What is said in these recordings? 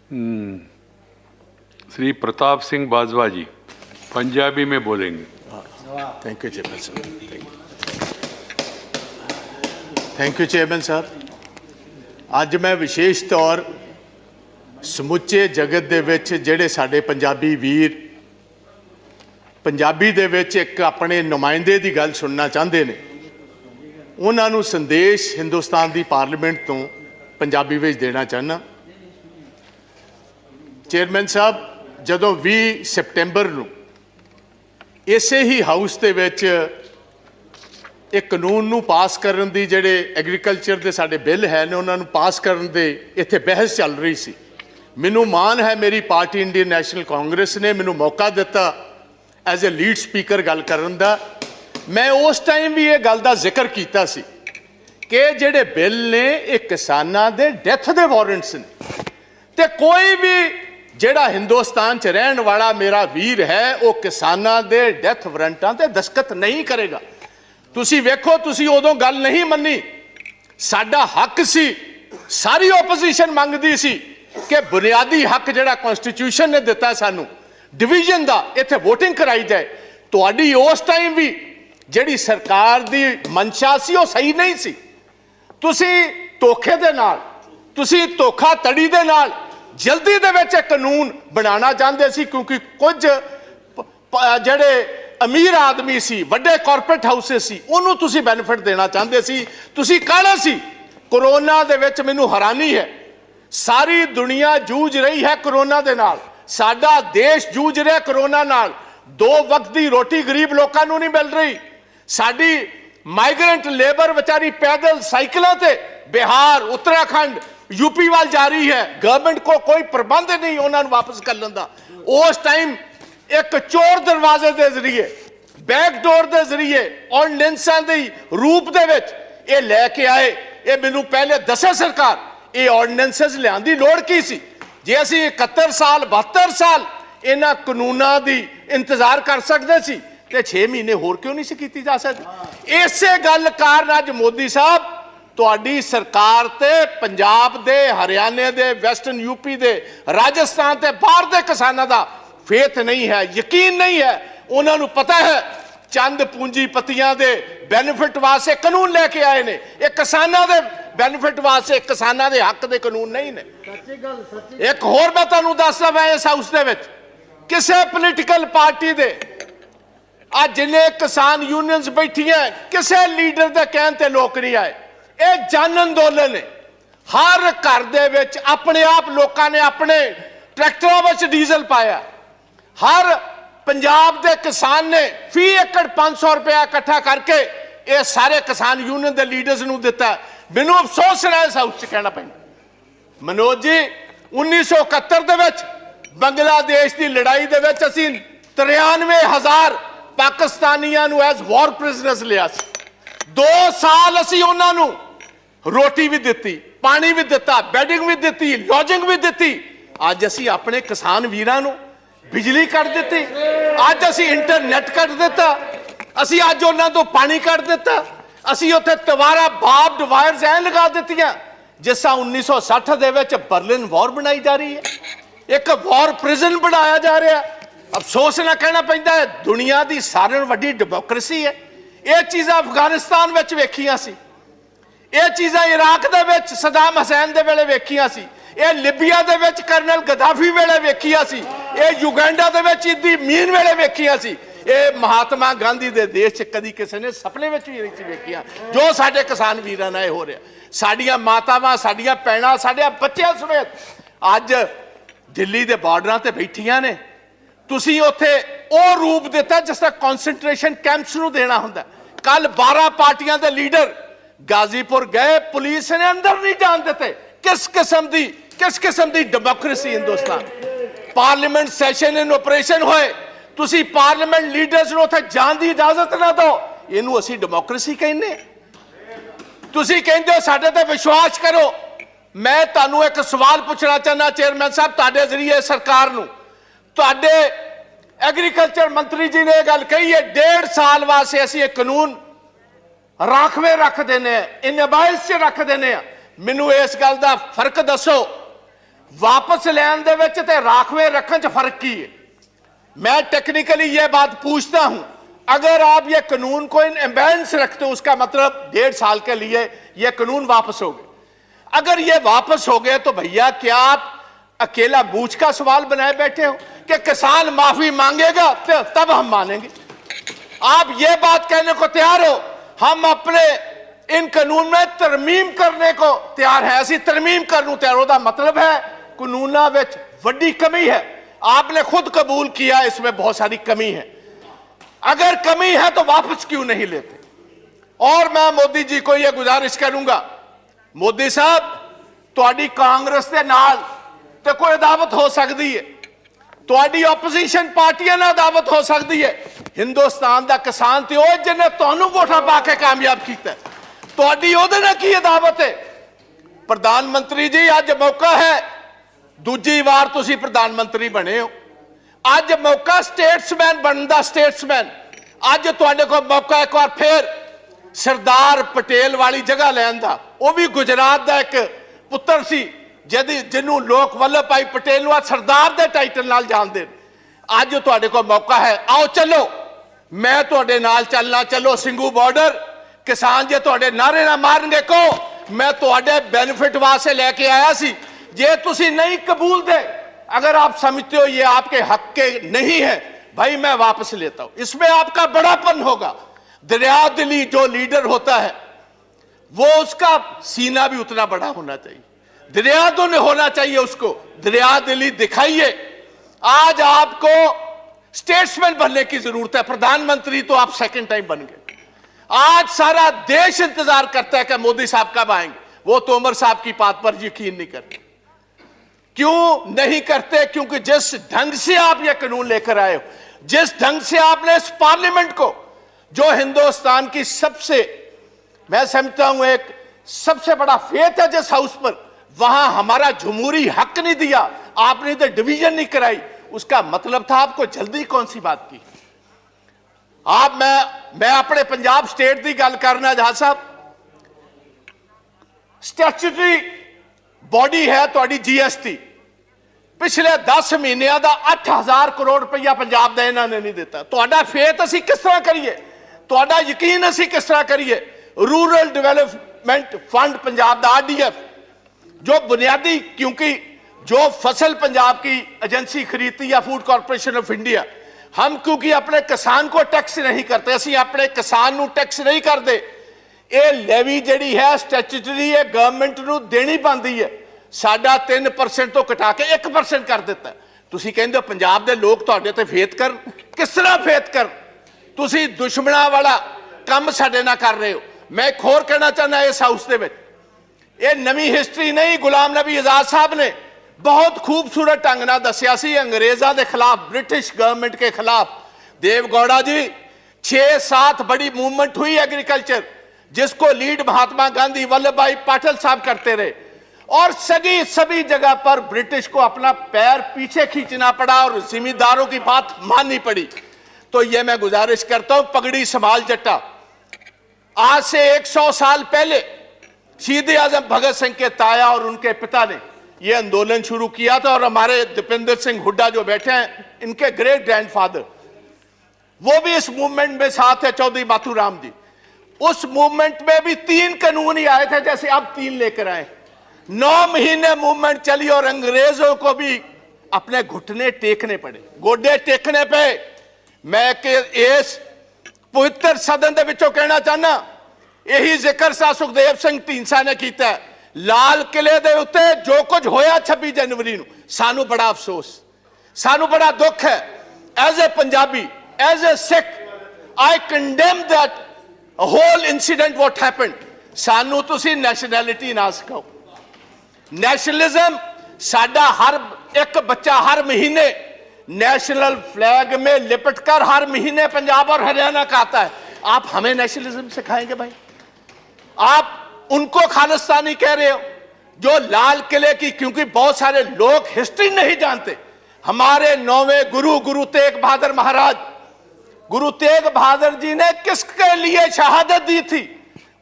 श्री प्रताप सिंह बाजवा जी पंजाबी में बोलेंगे। Thank you chairman साहब। थैंक यू चेयरमैन साहब। अज मैं विशेष तौर समुचे जगत दे विच जिहड़े साडे पंजाबी वीर पंजाबी दे विच एक अपने नुमाइंदे दी गल सुनना चाहते हैं, उन्हां नूं संदेश हिंदुस्तान दी पार्लीमेंट तो पंजाबी विच देना चाहना। चेयरमैन साहब, जदों 20 सितंबर नूं इसे ही हाउस दे विच एक कानून नूं पास करन दी जिहड़े एग्रीकल्चर दे साडे बिल है ने उन्हां नूं पास करन दे इत्थे बहस चल रही सी, मैनूं मान है मेरी पार्टी इंडियन नैशनल कांग्रेस ने मैनूं मौका दिता एज ए लीड स्पीकर गल करन दा। मैं उस टाइम भी ये गल दा जिक्र कीता सी कि जिहड़े बिल ने ये किसानां दे डेथ दे वारंट्स ने, ते कोई भी जिहड़ा हिंदुस्तान च रहन वाला मेरा वीर है वो किसानां दे डेथ वारंटां ते दस्तखत नहीं करेगा। तुसी वेखो, तुसी उदों गल नहीं मन्नी, साडा हक सी, सारी ओपोजिशन मंगदी सी कि बुनियादी हक जिहड़ा कॉन्स्टिट्यूशन ने दिता सानू डिवीजन दा, इत्थे वोटिंग कराई जाए। तुहाडी उस टाइम भी जिहड़ी सरकार दी मंशा सी वो सही नहीं सी। तुसी धोखे दे नाल, तुसी धोखाधड़ी दे नाल जल्दी दे विच कानून बनाना चाहते सी, क्योंकि कुछ जिहड़े अमीर आदमी सी, वड्डे कॉरपोरेट हाउसेस सी, उन्होंने तुसी बेनिफिट देना चाहते सी। तुसी काला सी। कोरोना दे विच मैनूं हैरानी है, सारी दुनिया जूझ रही है कोरोना दे नाल, साडा देश जूझ रहा कोरोना नाल। 2 वक्त की रोटी गरीब लोगों को नहीं मिल रही। साडी माइग्रेंट लेबर बेचारी पैदल साइकिलों से बिहार, उत्तराखंड, यूपी वाल जा रही है। गवर्नमेंट को कोई प्रबंध नहीं उन्होंने वापस कर लेंदा। उस टाइम एक चोर दरवाजे के जरिए, बैकडोर के जरिए ऑर्डिनेंसां दे रूप दे विच ये लैके आए। ये मैनूं पहले दसे सरकार ये ऑर्डिनेंसेस लियाउण दी लोड़ की सी। जे असीं 71 साल 72 साल इन्हां कानूनां दी इंतजार कर सकते सी ते 6 महीने होर क्यों नहीं सी कीती जा सकदी। इसे गल कारण अज मोदी साहब तुहाडी सरकार ते पंजाब दे, हरियाणे दे, वैस्टर्न यूपी दे, राजस्थान ते बाहर दे किसानां दा फेथ नहीं है, यकीन नहीं है। उन्होंने पता है चंद पूंजीपतियां दे बेनिफिट वास्ते कानून लेके आए ने, ये किसानां दे बेनिफिट वास्ते, किसानां दे हक दे कानून नहीं ने। एक होर मैं तुहानूं दसदा, मैं इस हाउस दे विच किसी पोलीटिकल पार्टी दे आज जिन्ने किसान यूनियंस बैठियां किसी लीडर दे कहण ते लोक नहीं आए। ये जन अंदोलन है। हर घर दे विच अपने आप लोगों ने अपने ट्रैक्टरों में डीजल पाया। हर पंजाब के किसान ने फी एकड़ 500 रुपया इकट्ठा करके ये सारे किसान यूनियन के लीडर्स नूं दिता। मैनूं अफसोस है इस हाउस च कहना पैंदा, मनोज जी 1971 दे विच बांग्लादेश की लड़ाई दे विच असीं 93,000 पाकिस्तानियां नूं एज वॉर प्रिजनर्स लिया। 2 साल असीं उन्हां नूं रोटी भी दिती, पानी भी दिता, बैडिंग भी दिती, लॉजिंग भी दिती। अज असीं अपने किसान वीरां नूं बिजली कट दी, अज असीं इंटरनेट कट दिता, असीं अज उन्हां तों पानी कट दिता, असीं उत्थे तवारा बार्ब्ड वायर्स ऐ लगा दित्तियां जिस 1960 दे विच बर्लिन वॉर बनाई जा रही है, एक वॉर प्रिजन बनाया जा रहा। अफसोस ना कहना पैंदा है, दुनिया की सारे नालों वड्डी डेमोक्रेसी है। ये चीज़ां अफगानिस्तान विच वेखियां सी, ये चीज़ां इराक दे विच सदाम हुसैन दे वेले वेखियां सी, ये लिबिया दे विच कर्नल गद्दाफी वेले वेखियां सी, ये युगांडा दे विच इदी मीन वेले वेखियां सी, ये महात्मा गांधी दे देश च कदी किसी ने सपने विच भी नहीं वेखियां जो साडे किसान वीरां नाल हो रहा। साडियां मातावां, साडियां भैणां, साडे बच्चियां समेत अज दिल्ली दे बार्डरां ते बैठियां ने। तुसीं उत्थे वो रूप दिता जिस तरह कॉन्सनट्रेशन कैंप्स नूं देना हुंदा। कल 12 पार्टियां दे लीडर गाजीपुर गए, पुलिस ने अंदर नहीं जान देते। किस किस्म दी democracy Hindustan. Parliament session in operation होए, तुसीं पार्लीमेंट लीडर्स नूं उत्थे जाण दी इजाजत ना दो, इहनूं असीं डेमोक्रेसी कहने। तुसीं कहंदे हो साडे ते विश्वास करो। मैं तुहानूं एक सवाल पूछना चाहना चेयरमैन साहब तुहाडे जरिए सरकार नूं। तुहाडे एग्रीकल्चर मंत्री जी ने गल कही है 1.5 साल वास्ते असीं एक कानून राखवे रख देने, इन अबाइस च रख देने। मैनूं इस गल दा फर्क दसो वापस लैन दे विच ते राखवे रखने च फर्क की है? मैं टेक्निकली ये बात पूछता हूं, अगर आप ये कानून को इन एम्बेंस रखते हो, उसका मतलब 1.5 साल के लिए ये कानून वापस हो गए। अगर ये वापस हो गए तो भैया क्या आप अकेला बूझ का सवाल बनाए बैठे हो कि किसान माफी मांगेगा तो तब हम मानेंगे? आप ये बात कहने को तैयार हो हम अपने इन कानून में तरमीम करने को तैयार है? ऐसी तरमीम करने तैयार होता मतलब है कानूना विच वड्डी कमी है। आपने खुद कबूल किया इसमें बहुत सारी कमी है। अगर कमी है तो वापस क्यों नहीं लेते? और मैं मोदी जी को यह गुजारिश करूंगा, मोदी साहब तुहाडी कांग्रेस के नाल तो कोई अदावत हो सकती है, तुहाडी ओपोजिशन पार्टियां नाल अदावत हो सकती है। हिंदुस्तान का किसान तो वह जिन्हें तुहानू वोटां पा के कामयाब किया, तुहाडी उहदे नाल की अदावत है? प्रधानमंत्री जी अज मौका है, दूजी बार तुसी प्रधानमंत्री बने हो, अज मौका स्टेट्समैन बनने का, स्टेट्समैन अज तुहाडे कोल मौका एक बार फिर सरदार पटेल वाली जगह लैन दा। वह भी गुजरात का एक पुत्र सी जिन्हों लोग वल्लभ भाई पटेल नूं सरदार के टाइटल नाल जानते। अज तुहाडे कोल मौका है, आओ चलो, मैं तुहाडे नाल चलना, चलो सिंघू बॉर्डर। किसान जे तुहाडे नारे ना मारनगे को मैं तुहाडे बेनिफिट वास्ते लेके आया सी, जे तुसी नहीं कबूल दे, अगर आप समझते हो ये आपके हक के नहीं है, भाई मैं वापस लेता हूं। इसमें आपका बड़ापन होगा। दरिया दिली जो लीडर होता है वो उसका सीना भी उतना बड़ा होना चाहिए, दरिया दिल होना चाहिए उसको, दरिया दिली दिखाइए। आज आपको स्टेट्समैन बनने की जरूरत है, प्रधानमंत्री तो आप सेकंड टाइम बन गए। आज सारा देश इंतजार करता है कि मोदी साहब कब आएंगे। वो तोमर साहब की बात पर यकीन नहीं करते। क्यों नहीं करते? क्योंकि जिस ढंग से आप यह कानून लेकर आए हो, जिस ढंग से आपने इस पार्लियामेंट को, जो हिंदुस्तान की सबसे, मैं समझता हूं एक सबसे बड़ा फेथ है जिस हाउस पर, वहां हमारा जमहूरी हक नहीं दिया, आपने तो डिवीजन नहीं कराई। उसका मतलब था आपको जल्दी कौन सी बात की? आप मैं अपने पंजाब स्टेट की गल करना जहां साहब, स्टैट्यूटरी बॉडी है तुहाडी जीएसटी, पिछले 10 महीनों का 8,000 करोड़ रुपया पंजाब का इन्होंने नहीं दिता। तुहाडा फेथ असीं किस तरह करिए, तुहाडा यकीन असीं किस तरह करिए? रूरल डेवलपमेंट फंड पंजाब का RDF जो बुनियादी, क्योंकि जो फसल पंजाब की एजेंसी खरीदती है फूड कॉर्पोरेशन ऑफ इंडिया, हम क्योंकि अपने किसान को टैक्स नहीं करते, असीं अपने किसान नूं टैक्स नहीं करते। ये लेवी जिहड़ी है स्टैट्यूटरी है, गवर्नमेंट नूं देनी पैंदी है। साडा 3% तो घटा के 1% कर दिता। तुसीं कहंदे हो पंजाब दे लोग तुहाडे ते फेथ कर, किस तरह फेथ कर? तुसीं दुश्मनां वाला काम साडे नाल कर रहे हो। मैं एक होर कहना चाहना इस हाउस दे विच, ये नवीं हिस्टरी नहीं, गुलाम नबी आजाद साहब ने बहुत खूबसूरत ढंग नाल दस्सिया सी अंग्रेज़ां दे खिलाफ, ब्रिटिश गवर्नमेंट के खिलाफ। देवगौड़ा जी 6-7 बड़ी मूवमेंट हुई एग्रीकल्चर, जिसको लीड महात्मा गांधी, वल्लभ भाई पटेल साहब करते रहे, और सभी जगह पर ब्रिटिश को अपना पैर पीछे खींचना पड़ा और जिम्मेदारों की बात माननी पड़ी। तो यह मैं गुजारिश करता हूं, पगड़ी संभाल जट्टा। आज से 100 साल पहले शहीद आजम भगत सिंह के ताया और उनके पिता ने यह आंदोलन शुरू किया था, और हमारे दीपेंद्र सिंह हुड्डा जो बैठे हैं, इनके ग्रेट ग्रैंडफादर, वो भी इस मूवमेंट में साथ है, चौधरी माथुराम जी। उस मूवमेंट में भी 3 कानून ही आए थे, जैसे अब 3 लेकर आए। 9 महीने मूवमेंट चली और अंग्रेजों को भी अपने घुटने टेकने पड़े, गोडे टेकने पे। मैं इस पवित्र सदन के विचों कहना चाहना, यही जिक्र सा सुखदेव सिंह ढींडसा ने किया। लाल किले दे उत्ते जो कुछ होया 26 जनवरी नूं, सानू बड़ा अफसोस, सानू बड़ा दुख है। As a Punjabi, as a Sikh, I condemn that whole incident what happened. सानू तुसी नैशनैलिटी ना सिखाओ। नेशनलिज्म साडा हर एक बच्चा हर महीने नेशनल फ्लैग में लिपटकर हर महीने पंजाब और हरियाणा का आता है। आप हमें नेशनलिज्म सिखाएंगे भाई? आप उनको खालिस्तानी कह रहे हो जो लाल किले की, क्योंकि बहुत सारे लोग हिस्ट्री नहीं जानते। हमारे 9वें गुरु तेग बहादुर महाराज, गुरु तेग बहादुर जी ने किसके लिए शहादत दी थी?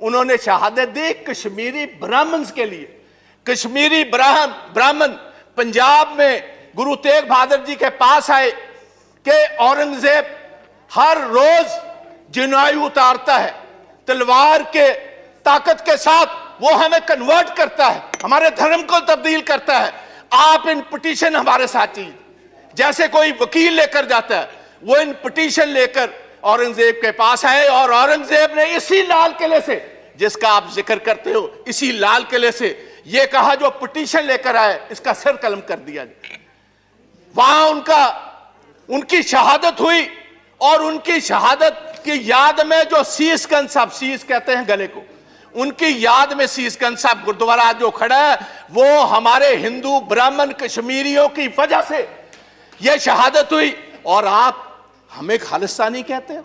उन्होंने शहादत दी कश्मीरी ब्राह्मण्स के लिए। कश्मीरी ब्राह्मण पंजाब में गुरु तेग बहादुर जी के पास आए कि औरंगजेब हर रोज जनायु उतारता है, तलवार के ताकत के साथ वो हमें कन्वर्ट करता है, हमारे धर्म को तब्दील करता है। आप इन पिटीशन हमारे साथ चाहिए। जैसे कोई वकील लेकर जाता है, वो इन पिटीशन लेकर औरंगजेब के पास आए और औरंगजेब ने इसी लाल किले से, जिसका आप जिक्र करते हो, इसी लाल किले से ये कहा जो पिटीशन लेकर आए इसका सिर कलम कर दिया जाए। वहां उनकी शहादत हुई और उनकी शहादत की याद में जो शीशगंज साहब, शीश कहते हैं गले को, उनकी याद में शीशगंज साहब गुरुद्वारा जो खड़ा है वो हमारे हिंदू ब्राह्मण कश्मीरियों की वजह से यह शहादत हुई। और आप हमें खालिस्तानी कहते हो।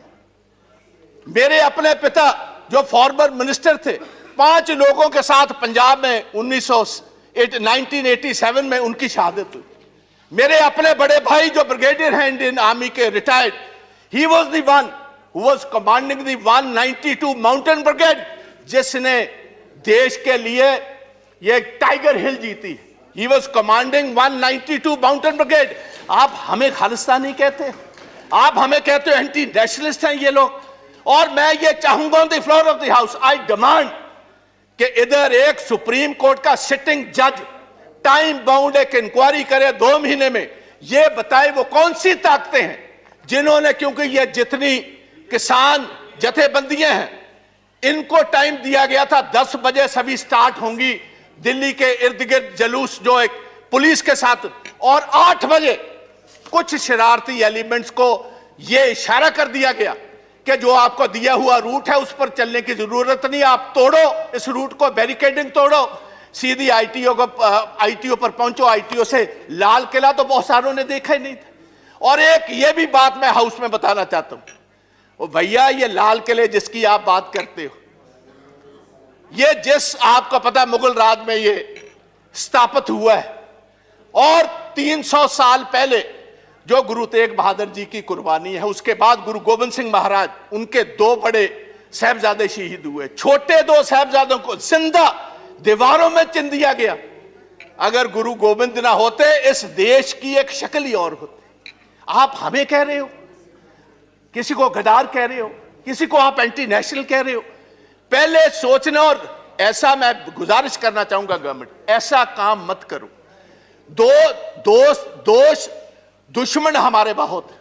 मेरे अपने पिता जो फॉर्मर मिनिस्टर थे, 5 लोगों के साथ पंजाब में 1987 में उनकी शहादत हुई। मेरे अपने बड़े भाई जो ब्रिगेडियर हैं इंडियन आर्मी के, retired, he was the one who was commanding the 192 mountain brigade, जिसने देश के लिए ये टाइगर हिल जीती। He was commanding 192 mountain brigade. आप हमें खालिस्तानी कहते हैं, आप हमें कहते हो एंटी नेशनलिस्ट हैं ये लोग। और मैं ये चाहूंगा on the floor of the house, I demand कि इधर एक सुप्रीम कोर्ट का सिटिंग जज टाइम बाउंड एक इंक्वायरी करे 2 महीने में, ये बताए वो कौन सी ताकतें हैं जिन्होंने, क्योंकि ये जितनी किसान जथेबंदियां हैं इनको टाइम दिया गया था 10 बजे सभी स्टार्ट होंगी दिल्ली के इर्द गिर्द जलूस जो एक पुलिस के साथ, और 8 बजे कुछ शरारती एलिमेंट्स को यह इशारा कर दिया गया कि जो आपको दिया हुआ रूट है उस पर चलने की जरूरत नहीं, आप तोड़ो इस रूट को, बैरिकेडिंग तोड़ो, सीधी आईटीओ पर पहुंचो। आईटीओ से लाल किला तो बहुत सारों ने देखा ही नहीं था। और एक ये भी बात मैं हाउस में बताना चाहता हूं, वो भैया ये लाल किले जिसकी आप बात करते हो, ये जिस आपको पता मुगल राज में ये स्थापित हुआ है, और 300 साल पहले जो गुरु तेग बहादुर जी की कुर्बानी है, उसके बाद गुरु गोविंद सिंह महाराज, उनके 2 बड़े साहबजादे शहीद हुए। छोटे 2 साहबजादों को जिंदा दीवारों में चिन दिया गया। अगर गुरु गोविंद ना होते इस देश की एक शक्ल ही और होती। आप हमें कह रहे हो, किसी को गद्दार कह रहे हो, किसी को आप एंटी नेशनल कह रहे हो। पहले सोचना, और ऐसा मैं गुजारिश करना चाहूंगा गवर्नमेंट, ऐसा काम मत करो। दुश्मन हमारे बहुत है,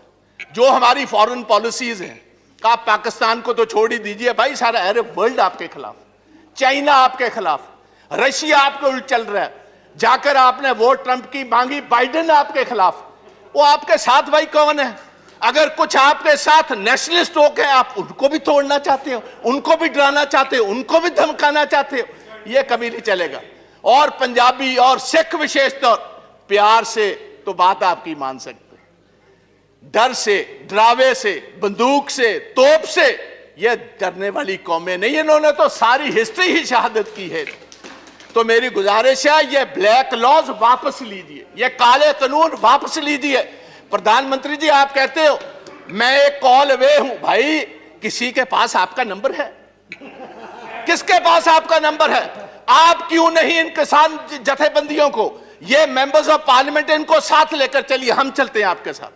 जो हमारी फॉरेन पॉलिसीज हैं। आप पाकिस्तान को तो छोड़ ही दीजिए भाई, सारा अरब वर्ल्ड आपके खिलाफ, चाइना आपके खिलाफ, रशिया आपके उल्ट चल रहा है। जाकर आपने वोट ट्रंप की मांगी, बाइडेन आपके खिलाफ। वो आपके साथ भाई कौन है? अगर कुछ आपके साथ नेशनलिस्ट हो के आप उनको भी तोड़ना चाहते हो, उनको भी डराना चाहते हो, उनको भी धमकाना चाहते हो, ये कभी नहीं चलेगा। और पंजाबी और सिख विशेष तौर प्यार से तो बात आपकी मान सकते, डर से, डरावे से, बंदूक से, तोप से ये डरने वाली कौमें नहीं। इन्होंने तो सारी हिस्ट्री ही शहादत की है। तो मेरी गुजारिश है, ये ब्लैक लॉज वापस लीजिए, ये काले कानून वापस लीजिए। प्रधानमंत्री जी आप कहते हो मैं एक कॉल अवे हूं, भाई किसी के पास आपका नंबर है? किसके पास आपका नंबर है? आप क्यों नहीं इन किसान जथेबंदियों को, ये मेंबर्स ऑफ पार्लियामेंट, इनको साथ लेकर चलिए, हम चलते हैं आपके साथ।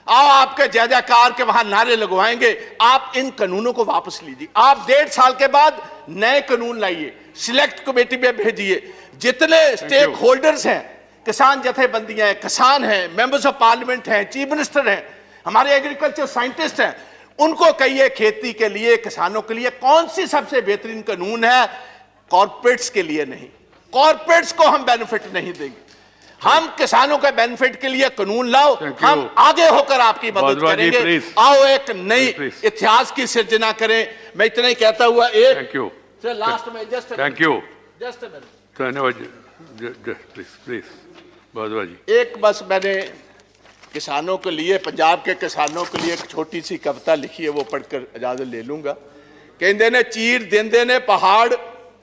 आओ, आपके जय जयकार के वहां नारे लगवाएंगे। आप इन कानूनों को वापस लीजिए। आप 1.5 साल के बाद नए कानून लाइए, सिलेक्ट कमेटी में भेजिए। जितने स्टेक होल्डर्स हैं, किसान जथेबंदियां हैं, किसान हैं, मेंबर्स ऑफ पार्लियामेंट हैं, चीफ मिनिस्टर हैं, हमारे एग्रीकल्चर साइंटिस्ट हैं, उनको कहिए खेती के लिए, किसानों के लिए कौन सी सबसे बेहतरीन कानून है। कॉर्पोरेट्स के लिए नहीं, कॉर्पोरेट्स को हम बेनिफिट नहीं देंगे। हम किसानों के बेनिफिट के लिए कानून लाओ, हम आगे होकर आपकी मदद करेंगे। आओ एक नई इतिहास की सिर्जना करें। मैं इतना ही कहता हुआ एक लास्ट में जस्ट धन्यवाद प्लीज भारद्वाज जी, एक बस मैंने किसानों के लिए, पंजाब के किसानों के लिए एक छोटी सी कविता लिखी है, वो पढ़कर इजाजत ले लूंगा। कहते ने चीर देंदे ने पहाड़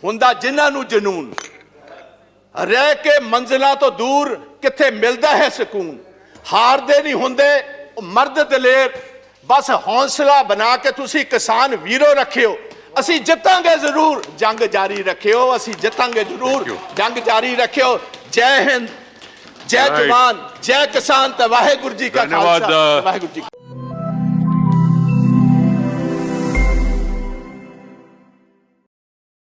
हुंदा जिन्हां नूं जनून, रह के मंजिलां तो दूर किथे मिलदा है सुकून। हारदे नहीं हुंदे मर्द दलेर, बस हौसला बना के तुसी किसान वीरो रखियो। असी जितांगे जरूर, जंग जारी रखियो, असी जितांगे जरूर, जंग जारी रखियो। जय हिंद, जय Right. जवान जय किसान ते वाहेगुरु जी का धन्यवाद। खालसा वाहेगुरु जी